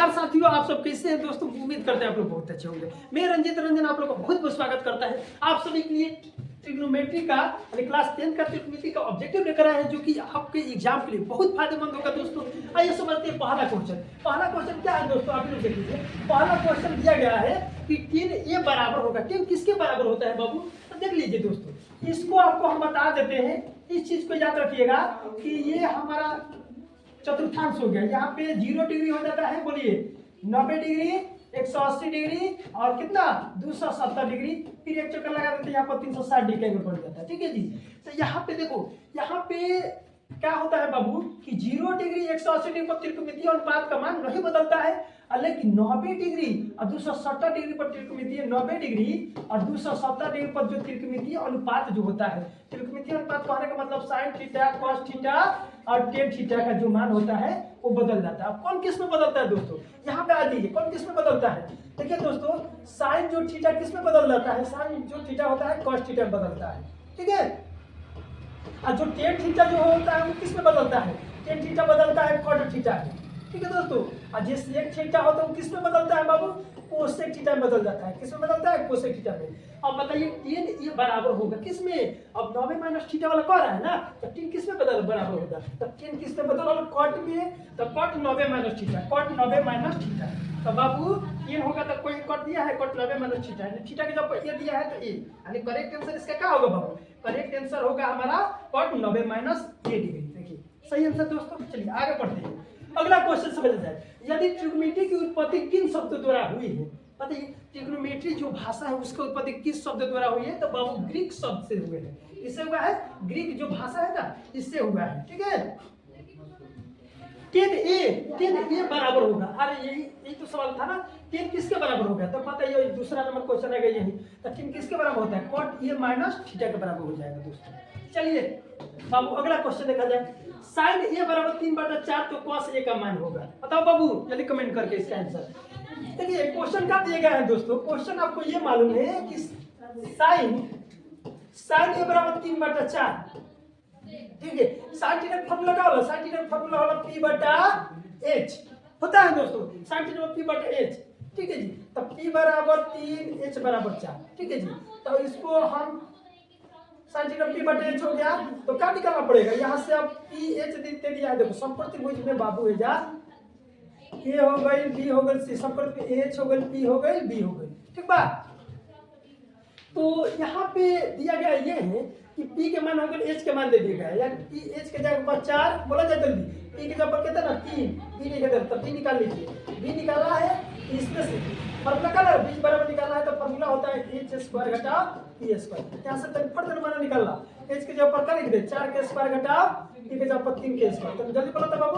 नमस्कार साथियों, आप सब कैसे हैं दोस्तों। उम्मीद करते हैं आप लोग बहुत अच्छे होंगे। मैं रंजित रंजन आप लोग का बहुत बहुत स्वागत करता है। आप सभी के लिए ट्रिग्नोमेट्री का यानी क्लास 10 का ट्रिग्नोमेट्री का ऑब्जेक्टिव लेकर आए हैं, जो कि आपके एग्जाम के लिए बहुत फायदेमंद होगा दोस्तों। आइए समझते हैं पहला क्वेश्चन। पहला क्वेश्चन क्या है दोस्तों, आप लोग देख लीजिए। पहला क्वेश्चन दिया गया है कि 10 बराबर होगा। 10 किसके बराबर होता है बाबू, तो देख लीजिए दोस्तों। इसको आपको हम बता देते हैं। इस चीज को याद रखिएगा कि ये हमारा चतुर्थांश हो गया। यहाँ पे 0 डिग्री हो जाता है, बोलिए 90 डिग्री, 180 डिग्री और कितना 270 डिग्री। फिर एक चक्कर लगा देते हैं, यहाँ पर 360 डिग्री का पड़ जाता है। ठीक है जी। तो यहाँ पे देखो, यहाँ पे क्या होता है बाबू कि 0 डिग्री 180 डिग्री पर त्रिकोणमितीय अनुपात का मान नहीं बदलता है, लेकिन 90 डिग्री और 270 डिग्री पर त्रिकोणमितीय 90 डिग्री और 270 डिग्री पर जो त्रिकोणमितीय अनुपात जो होता है, त्रिकोणमितीय अनुपात कहने का मतलब साइन थीटा, कॉस थीटा और टेन थीटा का जो मान होता है वो बदल जाता है। कौन किस में बदलता है दोस्तों, यहाँ पे आ जाइए। कौन किस में बदलता है, देखिए दोस्तों, साइन जो थीटा किस में बदल जाता है, साइन जो थीटा होता है कॉस थीटा में बदलता है। ठीक है। और जो टेन थीटा जो होता है वो किस में बदलता है, टेन थीटा बदलता है कॉट थीटा में। ठीक है दोस्तों। और जिस एक थीटा होता है वो किस में बदलता है बाबू, कोसेक थीटा में बदल जाता है। किस में बदलता है, कोसेक थीटा में। अब बताइए 10 ये बराबर होगा किस में, अब 90 माइनस थीटा वाला कह रहा है ना, तो 10 किस में बदल बराबर होगा, तो 10 किस में बदल, कॉट में, तो cot 90 minus theta, cot 90 minus theta. तो बाबू 10 होगा तो कोई कॉट दिया है, कॉट 90 माइनस थीटा है। थीटा के जब ये दिया है तो ये, यानी करेक्ट आंसर इसका क्या होगा बाबू, करेक्ट आंसर होगा हमारा कॉट 90 माइनस ये डिग्री। देखिए सही आंसर दोस्तों। चलिए आगे बढ़ते हैं। अगला क्वेश्चन समझ जाए। यदि ट्रिग्नोमेट्री की उत्पत्ति किन शब्दों द्वारा हुई है, बताइए। ट्रिग्नोमेट्री जो भाषा है उसकी उत्पत्ति किस शब्द द्वारा हुई है, तो बाबू ग्रीक शब्द से हुए हैं। इससे हुआ है, ग्रीक जो भाषा है ना इससे हुआ है। ठीक है। 10 बराबर होगा। अरे यही तो सवाल था ना, 10 किसके बराबर होगा, तो पता है दूसरा नंबर क्वेश्चन है यही। तो 10 किसके बराबर होता है, कॉट ए माइनस थीटा के बराबर हो जाएगा दोस्तों। चलिए बाबू अगला क्वेश्चन देखा जाए। साइन ए बराबर 3/4 तो कॉस ए का मान होगा। बताओ बाबू जल्दी कमेंट करके इसका आंसर। देखिए क्वेश्चन क्या दिया गया है दोस्तों, क्वेश्चन आपको ये मालूम है कि साइन ए बराबर 3/4। ठीक है। साइन थीटा का फार्मूला क्या होला, साइन थीटा का फार्मूला होला p/h होता है दोस्तों, साइन थीटा p/h। ठीक है जी। तो p बराबर 3, h बराबर 4। ठीक है जी। तो इसको हम साइन थीटा p/h हो गया, तो क्या निकालना पड़ेगा, यहाँ से आप ph दे दिया है। देखो संप्रति भुज में बाबू है जा, a हो गई, b हो गई, c संप्रति h हो गई, p हो गई, b हो गई। ठीक बा। तो यहाँ पे दिया गया ये है कि p के मान हो गए, h के मान दे दिया गया है। यानी p h के जगह पर 4 बोला जाए जल्दी, p के जगह पर कितना ना 3, b नहीं कितना, तब b निकाल लीजिए। b निकालना है इसमें से फॉर्मूला क्या है, b बराबर निकालना है तो फॉर्मूला होता है h² घटा p²। यहाँ से तन फट माना निकालना, h के जगह पर क्या लिख दे, 4 के स्क्वायर घटा p के जगह पर 3 के स्क्वायर। तो जल्दी बोलो तो बाबू,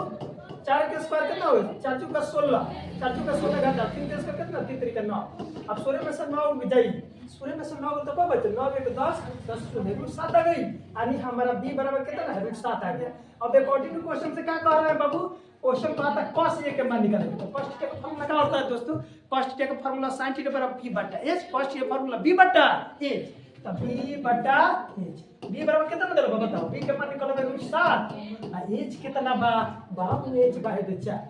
4 के स्क्वायर कितना होगा, 4 चौका 16, 4 चौका 16 घटा 3 के स्क्वायर कितना, 3 3 9। अब 16 में से 9 जाइए, 16 में से 9 तो क्या बचे, 9 1 10, 10 रूट 7 आ गई। यानी हमारा b बराबर कितना है, रूट 7 आ गया। अब अकॉर्डिंग टू क्वेश्चन से क्या कह रहा है बाबू, क्वेश्चन कहा था cos a के मान निकालेंगे। तो cos थीटा का फार्मूला क्या होता है दोस्तों, cos थीटा का फार्मूला sin थीटा बराबर p/h, cos theta formula b/h। तो b/h, b बराबर कितना निकलेगा बताओ, b के मान निकलेगा रूट 7 और h कितना बा बाबू, h बाय 4।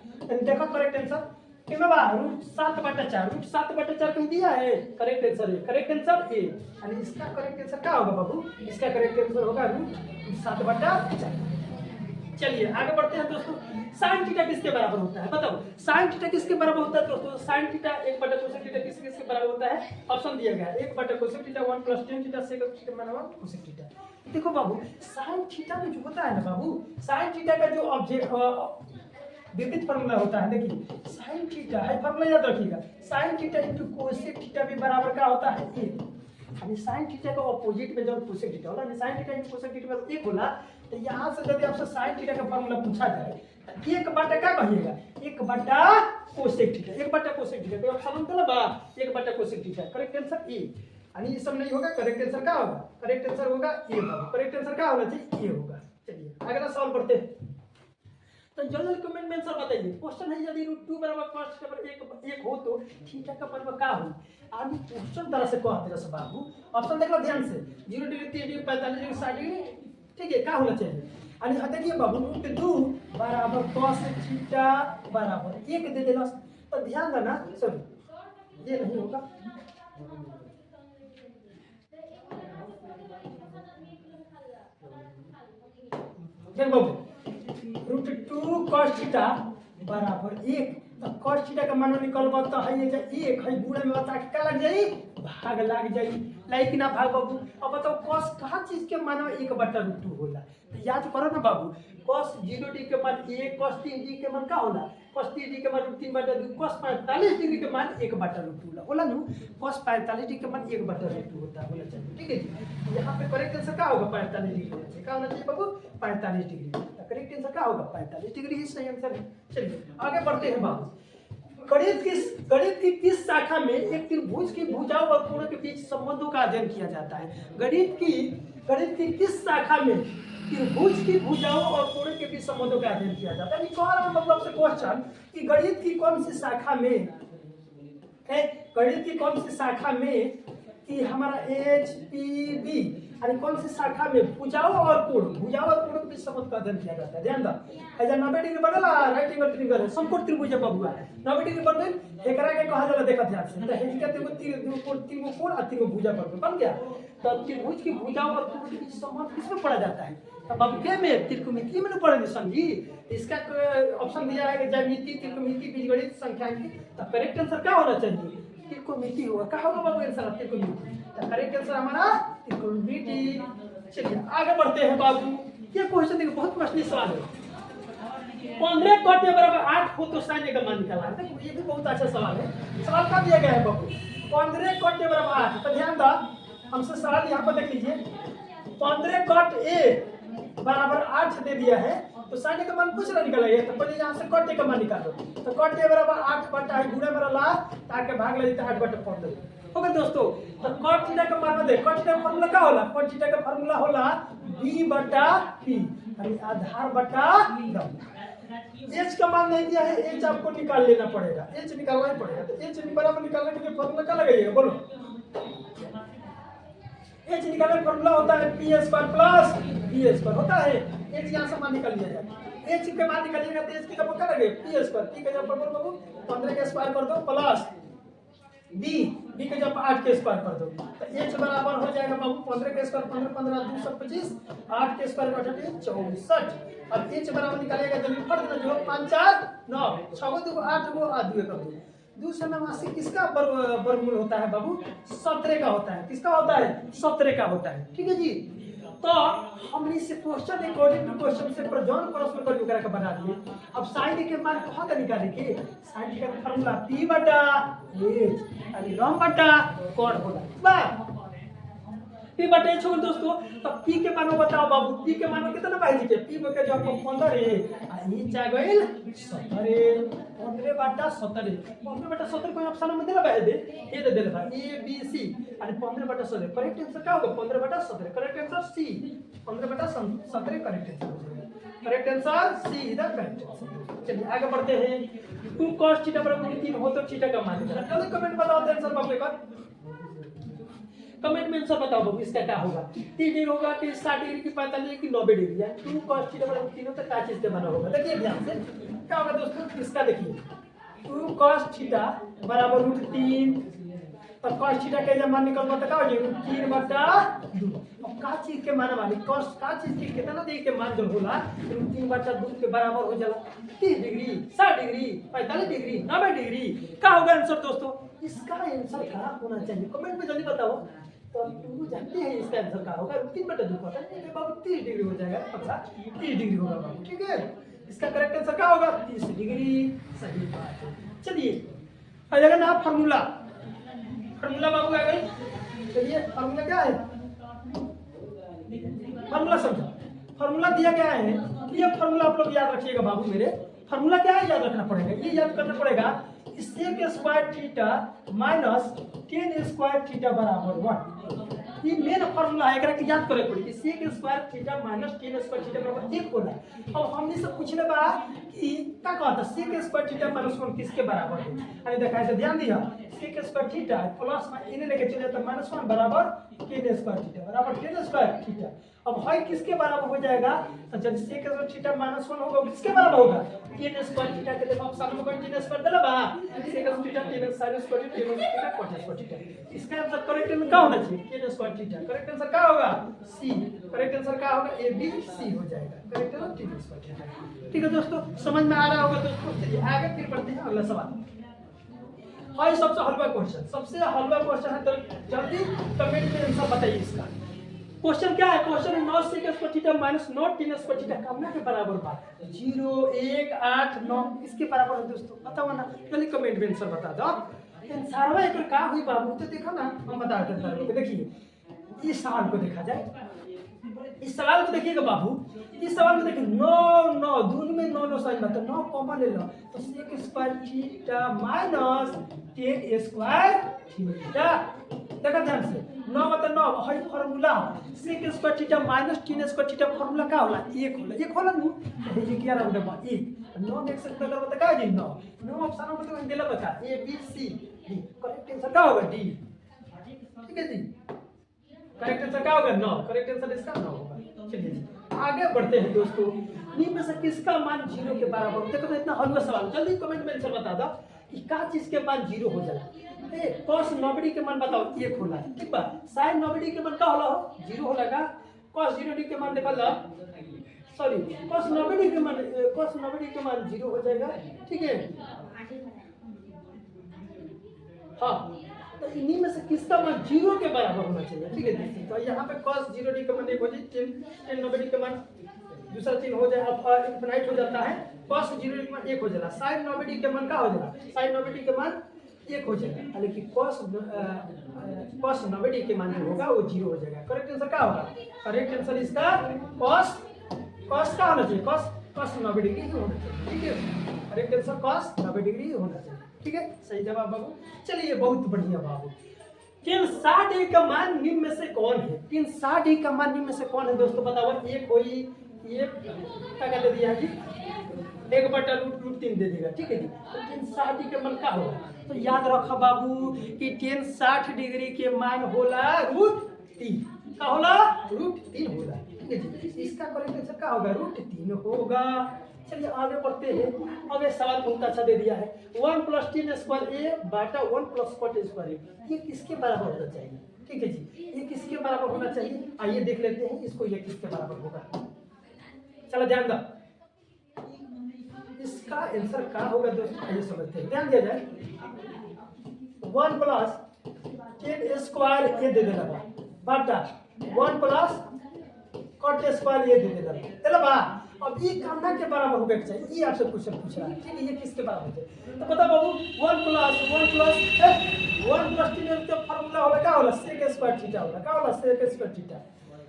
देखो करेक्ट आंसर कितना बा, रूट 7/4। रूट 7/4 कहीं दिया है, करेक्ट आंसर है, करेक्ट आंसर ए। यानी इसका करेक्ट आंसर क्या होगा बाबू, इसका करेक्ट आंसर होगा रूट 7/4। चलिए आगे बढ़ते हैं दोस्तों। साइन थीटा किसके बराबर होता है, बताओ। साइन थीटा किसके बराबर होता है दोस्तों, साइन थीटा 1/कोसेक थीटा किसके बराबर होता है, ऑप्शन दिया गया है 1/कोसेक theta 1 + tan theta sec theta बराबर कोसेक थीटा। देखो बाबू साइन थीटा में जो होता है ना बाबू, साइन थीटा का जो ऑब्जेक्ट विपरीत फार्मूला होता है। देखिए साइन थीटा है, फार्मूला याद रखिएगा, sine theta into cosec theta भी बराबर क्या होता है, 1। यानी साइन थीटा का ऑपोजिट में जब कोसेक थीटा होला, sine theta into cosec theta बराबर 1 होला। तो यहाँ से यदि आपसे साइन थीटा का फार्मूला पूछा जाए तो 1/, क्या कहिएगा, 1/कोसेक थीटा, 1/कोसेक थीटा। तो ऑप्शन मतलब बा 1/कोसेक थीटा, करेक्ट आंसर ए। यानी ये सब नहीं होगा, करेक्ट आंसर क्या होगा, करेक्ट आंसर होगा ए बाबू, करेक्ट आंसर क्या होना चाहिए, ए होगा। चलिए अगला सवाल पढ़ते हैं। तो जल्दी कमेंट में आंसर बताइए। क्वेश्चन है यदि रूट 2 बराबर cos थीटा बराबर 1 हो तो थीटा का बराबर क्या हो। आदमी क्वेश्चन तरह से कहते रहे बाबू। ऑप्शन देख लो ध्यान से, 0 डिग्री 3 डिग्री 45 डिग्री 60 डिग्री। ठीक है, क्या होना चाहिए, देखिए बाबू रूट 2 बराबर cos थीटा बराबर 1 दे देला। तो ध्यान देना, सॉरी ये नहीं होगा, फिर बाबू रूट 2 cos थीटा बराबर 1। तो cos थीटा का मान निकलबा तो है ये 1 है, गुणा में बता के का लग जाई, भाग लग जाई, लाइक ना भाग बाबू। अब बताओ cos कहाँ चीज के मान 1/√2 होला, तो याद करो ना बाबू, cos 0 के मान 1, cos 3 के मान का होला, cos 3 के मान √3/2, cos 45 डिग्री के मान 1/√2 होला नु, cos 45 डिग्री के मान 1/√2 होता है, बोला चाहिए, ठीक है जी। यहाँ पे करेक्ट आंसर क्या होगा, 45 डिग्री होना चाहिए, क्या होना चाहिए बाबू, 45 डिग्री। तो करेक्ट आंसर क्या होगा, 45 डिग्री ही सही आंसर है। चलिए आगे बढ़ते हैं बाबू। गणित की किस शाखा में एक त्रिभुज की भुजाओं और कोणों के बीच संबंधों का अध्ययन किया जाता है। गणित की किस शाखा में त्रिभुज की भुजाओं और कोणों के बीच संबंधों का अध्ययन किया जाता है। मतलब से क्वेश्चन कि गणित की कौन सी शाखा में है, गणित की कौन सी शाखा में कि हमारा HPB यानी कौन सी शाखा में भुजाओं और कोणों के बीच संबंध का अध्ययन किया जाता है। ध्यान दो, ऐसा 90 डिग्री बनला, राइट एंगल ट्रायंगल है, समकोण त्रिभुज है बबुआ, 90 डिग्री बन गई, एकरा के कहा जाला, देखा ध्यान से, तो हेज का त्रिभुज कोण और त्रिभुज भुजा बन गया। तो त्रिभुज की भुजाओं और कोणों के बीच संबंध किसमें पढ़ा जाता है, तो अब के में त्रिकोणमिति में पढ़ेंगे, समझी। इसका ऑप्शन दिया है ज्यामिति, त्रिकोणमिति, बीजगणित, सांख्यिकी। तो करेक्ट आंसर क्या होना चाहिए, त्रिकोणमिति होगा। क्या होगा बाबू आंसर, त्रिकोणमिति। तो करेक्ट आंसर हमारा त्रिकोणमिति। चलिए आगे बढ़ते हैं बाबू। ये क्वेश्चन देखो, बहुत प्रश्न सवाल है। 15 cot बराबर 8 हो तो sin का मान निकालना है। देखो ये भी बहुत अच्छा सवाल है। सवाल क्या दिया गया है बाबू, 15 cot बराबर 8। तो ध्यान दो, हमसे सवाल यहाँ पर देख लीजिए, 15 cot A बराबर 8 दे दिया है, तो sin का मान कुछ ना निकला है, तो पहले यहाँ से cot A का मान निकालो। तो cot A बराबर 8 बटा है, गुणा मेरा ला, ताकि भाग ले, 8/15 होगा दोस्तों। तो cot थीटा का मान दे, cot थीटा का फार्मूला क्या होला, cot थीटा का फार्मूला होला B/P यानी आधार बटा लंब। H का मान नहीं दिया है, H आपको निकाल लेना पड़ेगा, H निकालना ही पड़ेगा। तो H बराबर निकालने के लिए फार्मूला क्या लगाइएगा, बोलो। H निकालने का फार्मूला होता है P² प्लस B² होता है। H यहाँ से मान निकाल लिया जाए, H के मान निकालिएगा तो H की जगह क्या लगे, P², P का जगह पर बोलो 15 का स्क्वायर कर दो, प्लस B के जब 8 के स्क्वायर कर दो, तो H बराबर हो जाएगा बाबू 15 के स्क्वायर 15 15 225, 8 के स्क्वायर 64 64। अब H बराबर निकालेगा, जल्दी फट देना, जो 5 4 9 6 को 2 8 को 2 कर दो। 289 किसका वर्गमूल होता है बाबू, 17 का होता है। किसका होता है, 17 का होता है, ठीक है जी। तो हमने इसे क्वेश्चन अकॉर्डिंग टू क्वेश्चन से प्रजोन प्रश्न कर वगैरह का बना दिए। अब sin के मान कहाँ का निकालेंगे, sin का फार्मूला P/H यानी लंब बटा कोण होगा, बस P/H होगा दोस्तों। तो P के मान बताओ बाबू, P के मान कितना पाई दीजिए, P के जो आपको 15 है, ये चाह गइल 17, 15/17 15/17 कोई ऑप्शन में देला भाई, दे ये दे देला भाई, A B C यानी 15/17। करेक्ट आंसर क्या होगा, 15/17। Correct answer C, 15/17 correct answer हो जाएगा। Correct answer C is the correct answer. चलिए आगे बढ़ते हैं। 2 cos थीटा बराबर 3 हो तो थीटा का मान निकालना। चलो कमेंट बताओ आंसर बाबू, एक बार कमेंट में आंसर बताओ बाबू, इसका क्या होगा, 30 डिग्री होगा कि 60 डिग्री की 45 की 90 डिग्री है। 2 cos थीटा बराबर 3 तो क्या चीज से बना होगा, देखिए ध्यान से क्या होगा दोस्तों, इसका देखिए 2 cos थीटा बराबर √3, तो cos थीटा का जब मान निकलना तो क्या हो जाएगा 3/2। अब का चीज के मान वाली cos का चीज के कितना देख के मान जब होला 3/2 के बराबर हो जाला, 30 डिग्री 60 डिग्री 45 डिग्री 90 डिग्री। क्या होगा आंसर दोस्तों, इसका आंसर क्या होना चाहिए, कमेंट में जल्दी बताओ। तो तुम जानते हैं इसका आंसर क्या होगा, 3/2 पता नहीं बाबू, 30 डिग्री हो जाएगा, पता 30 डिग्री होगा बाबू, ठीक है। इसका करेक्ट आंसर क्या होगा, 30 डिग्री, सही बात है। चलिए आ जाएगा ना फार्मूला बाबू आ गई। चलिए फार्मूला क्या है, फार्मूला समझो, फार्मूला दिया गया है, ये फार्मूला आप लोग याद रखिएगा बाबू मेरे। फार्मूला क्या है, याद रखना पड़ेगा, ये याद करना पड़ेगा, sec² theta minus tan square theta बराबर 1। ये मेन फार्मूला है, एकरा के याद करे पड़ी, sec² theta minus tan square theta बराबर 1 होला। अब हमने से पूछले बा कि का कहता sec² थीटा माइनस 1 किसके बराबर है, अरे देखा है, ध्यान दिया, sec² थीटा प्लस इन्हें लेके चले तो -1 बराबर tan स्क्वायर थीटा बराबर tan स्क्वायर थीटा। अब हाई किसके बराबर हो जाएगा? तो जब sec थीटा माइनस 1 होगा किसके बराबर होगा? tan स्क्वायर थीटा के देखो ऑप्शन में कोई tan स्क्वायर देला बा sec theta tan sin square tan theta cos square theta. इसका आंसर करेक्ट आंसर क्या होना चाहिए? tan square theta. Correct answer क्या होगा? सी। करेक्ट आंसर क्या होगा? ए बी सी हो जाएगा। Correct answer tan square theta. ठीक है दोस्तों, समझ में आ रहा होगा दोस्तों। चलिए आगे फिर बढ़ते हैं अगला सवाल। हाँ, ये सबसे हलवा क्वेश्चन, सबसे हलवा क्वेश्चन है, तो जल्दी कमेंट में आंसर बताइए इसका। क्वेश्चन क्या है? क्वेश्चन है 9 sec square theta minus 9 tan square theta कितना के बराबर बा? 0 1 8 9 किसके बराबर है दोस्तों? बताओ ना, जल्दी कमेंट में आंसर बता दो। आंसर एक का हुई बाबू, तो देखो ना हम बता देते हैं। देखिए इस सवाल को देखा जाए, इस सवाल को देखिएगा बाबू, इस सवाल को देखिए 9 9 दून में 9 9 साइन मतलब 9 कॉमन ले लो, तो sec square theta minus tan square theta. देखा ध्यान से, 9 मतलब 9 है formula, sec square theta minus tan square theta formula का होला? 1 होला नु, ये क्या रहा होगा 1 9 देख सकते हो बता का जी 9 9 ऑप्शन में तो दिला बता A B C D. Correct answer क्या होगा? डी। ठीक है जी, करेक्ट आंसर क्या होगा? 9। करेक्ट आंसर इसका 9 होगा। चलिए जी आगे बढ़ते हैं दोस्तों। निम्न में से किसका मान 0 के बराबर होता है? देखो इतना हलवा सवाल, जल्दी कमेंट में आंसर बता दो कि का चीज के मान 0 हो जाला। ए cos 90 के मान बताओ 1 होला, ठीक बा। sin 90 के मान का होला हो? 0 होला का। cos 0 के मान देखो ला, सॉरी cos 90 के मान 0 हो जाएगा। ठीक है, हाँ, तो इन्हीं में से किसका मान 0 के बराबर होना चाहिए? ठीक है, तो यहाँ पे cos 0d का मान 1 हो जाए, tan 90 का मान दूसरा चिन्ह हो जाए, अब इनफिनाइट हो जाता है। cos 0d का मान 1 हो जाएगा, sin 90 का मान क्या हो जाएगा? sin 90 का मान 1 हो जाएगा, लेकिन cos 90 के मान जो होगा वो 0 हो जाएगा। करेक्ट आंसर क्या होगा? करेक्ट आंसर इसका cos का होना चाहिए, cos 90 डिग्री होना चाहिए। ठीक है, करेक्ट आंसर cos 90 डिग्री होना चाहिए। ठीक है, सही जवाब बाबू। चलिए बहुत बढ़िया बाबू। tan 60 का मान निम्न में से कौन है? tan 60 का मान निम्न में से कौन है दोस्तों? बताओ। एक कोई ये क्या दे दिया जी, 1/√3 दे देगा। ठीक है जी, तो tan 60 का मान क्या होगा? तो याद रखो बाबू कि tan 60 डिग्री के मान होला √3। क्या होला? √3 होला। ठीक है जी, इसका करेक्ट आंसर क्या होगा? √3 होगा। चलिए आगे बढ़ते हैं। अब ये सवाल बहुत अच्छा दे दिया है, 1 + tan स्क्वायर ए बटा 1 + cot स्क्वायर ए, ये किसके बराबर होना चाहिए? ठीक है जी, ये किसके बराबर होना चाहिए? आइए देख लेते हैं इसको, ये किसके बराबर होगा। चलो ध्यान दो, इसका आंसर क्या होगा दोस्तों? आइए समझते हैं, ध्यान दिया जाए। 1 + tan स्क्वायर ए दे देगा बटा 1 + cot स्क्वायर ए दे देगा, चलो बा। अब ये कामना के बराबर होगा चाहिए, ये आपसे क्वेश्चन पूछ रहा है। ठीक है, ये किसके बराबर है? तो बता बाबू, 1 + tan का फार्मूला होला क्या होला? sec स्क्वायर थीटा होला। क्या होला? sec square theta.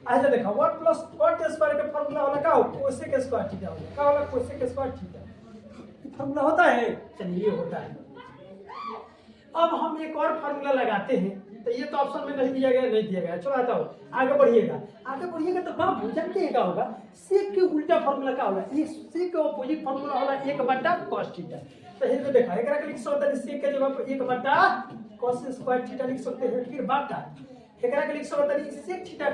आइए देखो 1 + cot स्क्वायर का फार्मूला होला क्या होला? cosec स्क्वायर थीटा होला। क्या होला? cosec square theta. फार्मूला होता है, चलिए होता है। अब हम एक और फार्मूला लगाते हैं, तो ये तो ऑप्शन में नहीं दिया गया, नहीं दिया गया। चलो आता हूँ, आगे बढ़िएगा तो बाबू जानते हैं क्या होगा? सेक के उल्टा फार्मूला क्या होगा? ये सेक के ऑपोजिट फार्मूला होला 1/cos थीटा। तो ये तो देखा, एकरा के लिख सकते हैं सेक के जगह पर 1/cos स्क्वायर थीटा लिख सकते हैं, फिर बटा एकरा के लिख सकते हैं सेक थीटा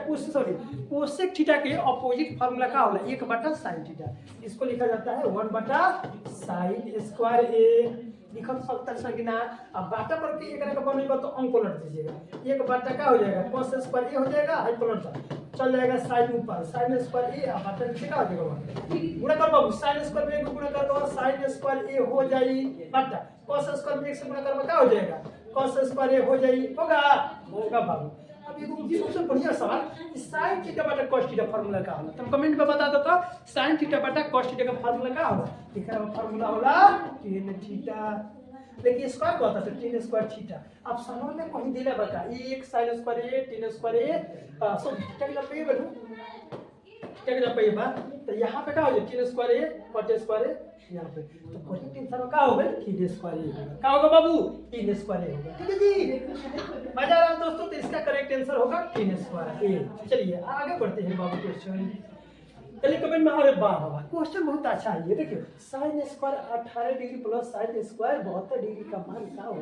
कोसेक थीटा के ऑपोजिट फार्मूला क्या होला? 1/sin theta. इसको लिखा जाता है 1/sin स्क्वायर ए। लिखल सकता है कि ना, अब बाटा पर के एकरा का बनेगा तो अंक पलट दीजिएगा। 1/का हो जाएगा cos स्क्वायर ए हो जाएगा, हाई पलट चल जाएगा sin ऊपर sin स्क्वायर ए, अब बाटा नीचे का हो जाएगा गुणा कर बाबू, sin स्क्वायर में गुणा कर दो sin स्क्वायर ए हो जाई बटा cos स्क्वायर में 1 से गुणा करवा क्या हो जाएगा? cos स्क्वायर ए हो जाई, होगा बाबू। अब ये सबसे बढ़िया सवाल, sin थीटा बटा cos थीटा फार्मूला का होला? तुम कमेंट में बता दो तो sin थीटा बटा cos थीटा का फार्मूला का होला? एकरा का फार्मूला होला tan थीटा, लेकिन स्क्वायर को होता है tan स्क्वायर थीटा। अब सवाल में कहीं दिला बता 1 sin स्क्वायर ए tan स्क्वायर ए सो थीटा का पे बनू क्या जब पे बा, तो यहाँ पे क्या हो जाए tan स्क्वायर ए cot स्क्वायर ए यहाँ पे, तो करेक्ट आंसर क्या होगा? tan स्क्वायर ए होगा। क्या होगा बाबू? tan स्क्वायर ए होगा। ठीक है जी, मजा आ रहा है दोस्तों, तो इसका करेक्ट आंसर होगा tan स्क्वायर ए। चलिए आगे बढ़ते हैं बाबू क्वेश्चन। चलिए कमेंट में, अरे वाह वाह क्वेश्चन बहुत अच्छा है। ये देखिए sin square 18 degree plus sin square 72 degree का मान क्या हो?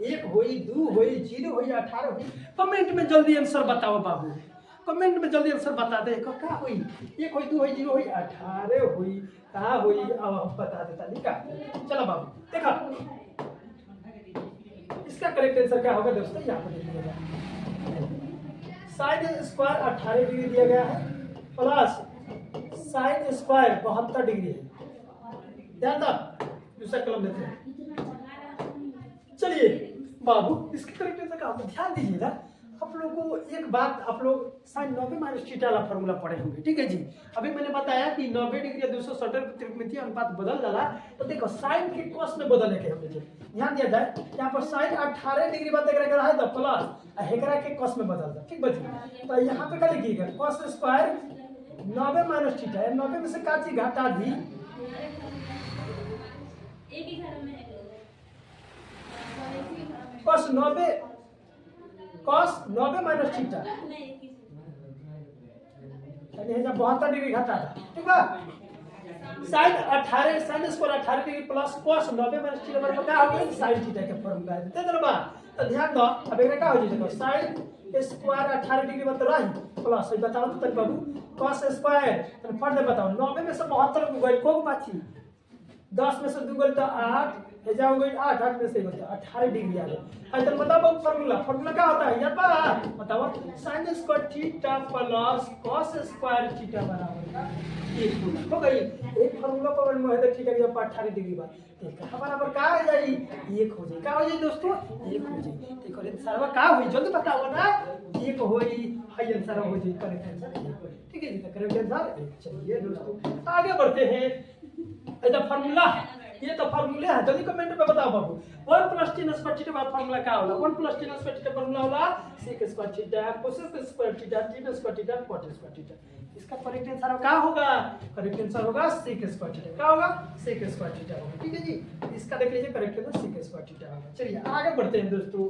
1 होई 2 होई 0 होई 18 होई? कमेंट में जल्दी आंसर बताओ बाबू। कमेंट में जल्दी आंसर बता दे का हुई 1 हुई 2 हुई 0 हुई 18 हुई कहाँ हुई अब हम बता देता नहीं का। चलो बाबू देखा इसका करेक्ट आंसर क्या होगा दोस्तों, यहाँ पर लिख दिया साइन स्क्वायर 18 डिग्री दिया गया है प्लस साइन स्क्वायर 72 डिग्री है। ध्यान दो दूसरा कलम लेते हैं। चलिए बाबू इसके करेक्ट आंसर का आप ध्यान दीजिएगा। आप लोगों को एक बात आप लोग साइन 90 माइनस थीटा वाला फॉर्मूला पढ़े होंगे, ठीक है जी। अभी मैंने बताया कि 90 डिग्री या 270 त्रिकोणमितीय अनुपात बदल डाला तो देखो साइन के कॉस में बदलने के हमने ध्यान दिया जाए। यहाँ पर साइन 18 डिग्री बात एकरा है तो प्लस हेकरा के कॉस में बदल दो, ठीक बच्चे। तो यहाँ पे क्या लिखिएगा कॉस स्क्वायर 90 माइनस थीटा है, 90 में से का चीज घटा दी कॉस 90 माइनस थीटा यानी 72 डिग्री घटा था, ठीक है। Sine 18 sine square 18 degree plus cos 90 minus theta बराबर क्या होगा साइन थीटा के फॉर्मूला है। दे दो बा तो ध्यान दो अब एकरा का हो जाए साइन स्क्वायर 18 डिग्री बता रही प्लस बताओ तो तक बाबू कॉस स्क्वायर तो फट दे बताओ 90 में से 72 गई को बाची 10 में से 2 गई तो 8 हे जाओ गई 8 8 में से होता 18 डिग्री आ गई। तो बताओ फॉर्मूला क्या होता है यार बा बताओ sin square theta plus cos square theta बराबर 1 हो गई। एक फॉर्मूला पर में है थीटा के 18 डिग्री बा तो बराबर का हो जाई 1 हो जाई का हो जाई दोस्तों 1 हो जाई। देखो रे सरवा का होई जल्दी बताओ ना 1 होई हाई आंसर हो जाई करेक्ट आंसर, ठीक है जी। तो करेक्ट आंसर चलिए दोस्तों आगे बढ़ते हैं। ये फॉर्मूला ये तो फॉर्मूले है जल्दी कमेंट में बताओ बाबू 1 प्लस tan स्क्वायर थीटा का फॉर्मूला क्या होला 1 plus tan square theta formula होला sec square theta cos square theta tan square theta cot square theta. इसका करेक्ट आंसर क्या होगा करेक्ट आंसर होगा sec स्क्वायर थीटा क्या होगा sec स्क्वायर थीटा होगा, ठीक है जी। इसका देख लीजिए correct answer sec square theta होगा। चलिए आगे बढ़ते हैं दोस्तों।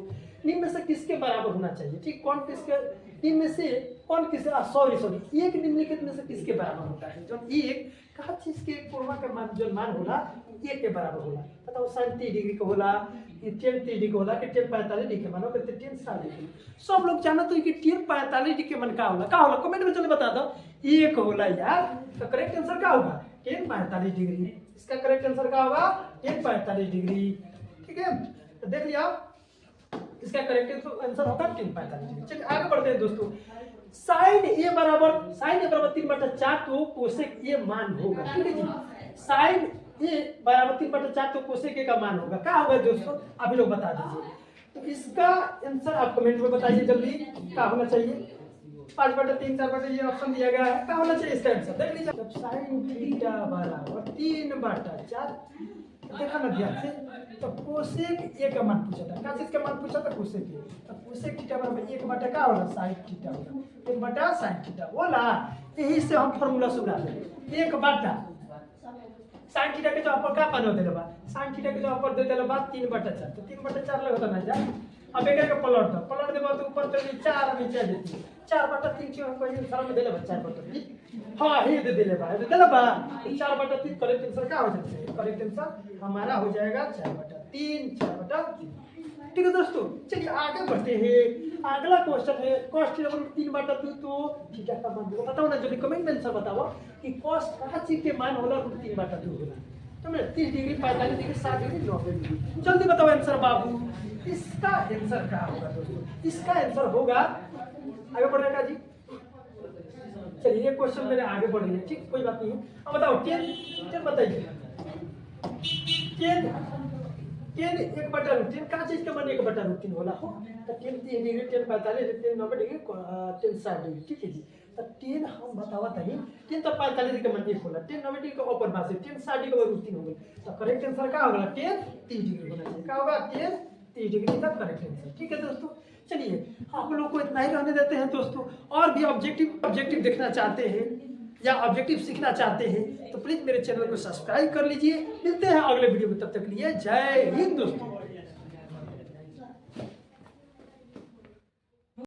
निम्न में से किसके बराबर होना चाहिए, ठीक कौन किसके निम्न में से कौन किसके सॉरी एक निम्नलिखित में से किसके बराबर होता है जो एक कहा चीज के पूर्वा का मान जो मान होला 1 के बराबर होला। बताओ sin 30 डिग्री का होला कि tan 30 डिग्री का होला कि tan 45 डिग्री मानो कि tan 60 डिग्री। सब लोग जानते हो कि tan 45 डिग्री के मन का होला कमेंट में चलो बता दो 1 होला यार। तो करेक्ट आंसर क्या होगा tan 45 डिग्री। इसका करेक्ट आंसर क्या होगा tan 45 डिग्री, ठीक है। तो देख लिया इसका करेक्ट आंसर होगा tan 45 डिग्री। चलिए आगे बढ़ते हैं दोस्तों। साइन ए बराबर 3/4 तो कोसेक ए मान होगा, ठीक है जी। साइन ए बराबर 3/4 तो कोसेक ए का मान होगा क्या होगा दोस्तों अभी लोग बता दीजिए। तो इसका आंसर आप कमेंट में बताइए जल्दी क्या होना चाहिए 5/3 4/, ये ऑप्शन दिया गया है क्या होना चाहिए इसका आंसर देख लीजिए। जब साइन थीटा बराबर 3/4 देखा ना ध्यान से तो कोसेक ए का मान पूछा था क्या चीज का मान पूछा था कोसेक ए। तो कोसेक थीटा बराबर 1/, क्या होला साइन थीटा होला 1/, साइन थीटा होला। यही से हम फार्मूला सुना ले 1/, साइन थीटा के जो ऊपर का मान होते बा साइन थीटा के जो ऊपर दे देला बा 3/4 तो 3/4 लगता ना जा। अब एक के पलट दे तो ऊपर चली 4 नीचे देती 4/3 क्यों हम कोई आंसर में देले 4/3 हां हे दे देले बा 4/3 करेक्ट आंसर क्या हो जाता है करेक्ट आंसर हमारा हो जाएगा 4/3 ठीक है दोस्तों। चलिए आगे बढ़ते हैं। अगला क्वेश्चन है cos नंबर 3/2 तो थीटा का मान बताओ ना जल्दी कमेंट में आंसर बताओ कि cos का चीज के मान होला 3/2 होला। तो मैं 30 डिग्री 45 डिग्री 60 डिग्री 90 डिग्री जल्दी बताओ आंसर बाबू। इसका आंसर क्या होगा दोस्तों इसका आंसर होगा आगे बढ़ेगा जी। चलिए क्वेश्चन मेरे आगे बढ़ रही है ठीक कोई बात नहीं है। अब बताओ 10 बताइए 10 1/√3 का चीज का मान 1/√3 होला हो। तो 10 3 डिग्री 10 45 10 90 डिग्री 10 60 डिग्री ठीक है जी। तो 10 हम बतावा तनी 10 तो 45 डिग्री का मान 1 होला 10 90 डिग्री का ऊपर बासे 10 60 डिग्री का √3 हो गई। तो करेक्ट आंसर क्या होगा 10 30 डिग्री होना चाहिए क्या होगा 10 30 डिग्री का करेक्ट आंसर, ठीक है दोस्तों। चलिए हम लोग को इतना ही रहने देते हैं दोस्तों। और भी ऑब्जेक्टिव देखना चाहते हैं या ऑब्जेक्टिव सीखना चाहते हैं तो प्लीज मेरे चैनल को सब्सक्राइब कर लीजिए। मिलते हैं अगले वीडियो में तब तक लिए जय हिंद दोस्तों।